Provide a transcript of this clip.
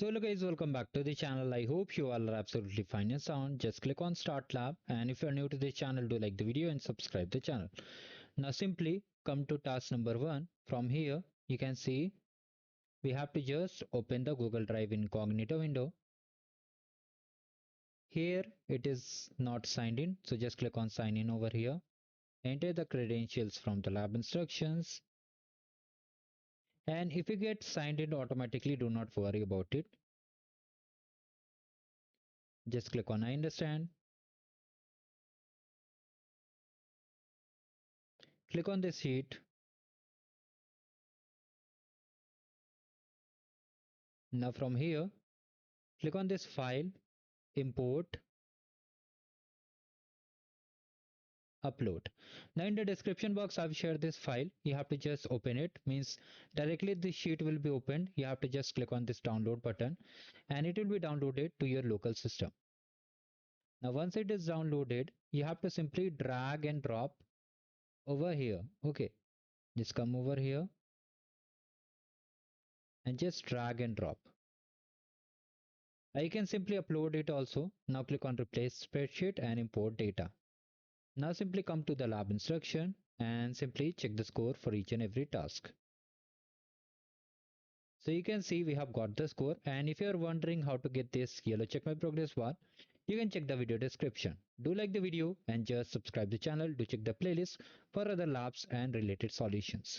So hello guys, welcome back to the channel. I hope you all are absolutely fine and sound. Just click on start lab, and if you are new to this channel, do like the video and subscribe the channel. Now simply come to task number 1. From here you can see we have to just open the Google Drive incognito window. Here it is not signed in, so just click on sign in over here. Enter the credentials from the lab instructions, and if you get signed in automatically, do not worry about it. Just click on I understand. Click on this sheet. Now from here click on this file, import, upload. Now in the description box I've shared this file. You have to just open it, means directly this sheet will be opened. You have to just click on this download button and it will be downloaded to your local system. Now once it is downloaded, you have to simply drag and drop over here. Okay, just come over here and just drag and drop. Now you can simply upload it also. Now click on replace spreadsheet and import data. Now simply come to the lab instruction and simply check the score for each and every task. So you can see we have got the score, and if you are wondering how to get this yellow check my progress bar, you can check the video description. Do like the video and just subscribe the channel to check the playlist for other labs and related solutions.